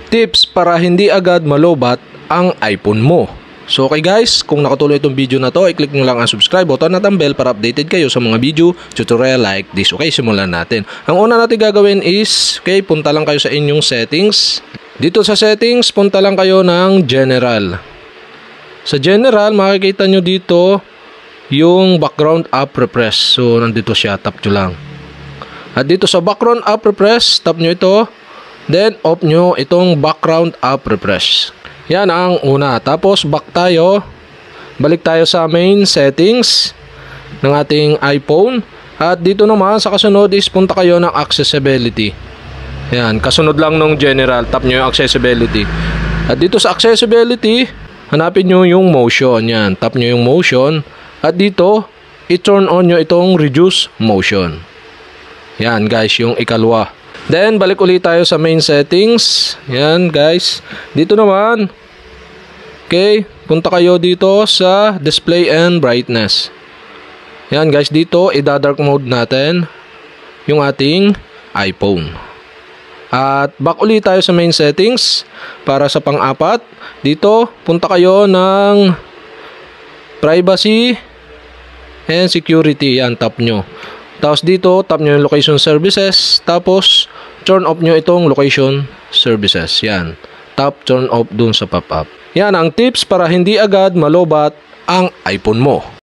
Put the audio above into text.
Tips para hindi agad malobat ang iPhone mo. So okay guys, kung nakatulong itong video na to, i-click nyo lang ang subscribe button at ang bell para updated kayo sa mga video tutorial like this. Okay, simulan natin. Ang una natin gagawin is, okay, punta lang kayo sa inyong settings. Dito sa settings, punta lang kayo ng general. Sa general, makikita nyo dito yung background app refresh. So nandito siya, tap nyo lang. At dito sa background app refresh, tap nyo ito. Then off nyo itong background app refresh. Yan ang una. Tapos back tayo. Balik tayo sa main settings ng ating iPhone. At dito naman sa kasunod is punta kayo ng accessibility. Yan, kasunod lang nung general. Tap nyo yung accessibility. At dito sa accessibility, hanapin nyo yung motion. Yan, tap nyo yung motion. At dito, i-turn on nyo itong reduce motion. Yan guys, yung ikalwa. Then, balik ulit tayo sa main settings. Yan, guys. Dito naman, okay, punta kayo dito sa display and brightness. Yan, guys. Dito, i-dark mode natin yung ating iPhone. At back ulit tayo sa main settings para sa pang-apat. Dito, punta kayo ng privacy and security. Yan, tap nyo. Tapos dito, tap nyo yung location services. Tapos, turn off nyo itong location services. Yan. Tap, turn off dun sa pop-up. Yan ang tips para hindi agad malobat ang iPhone mo.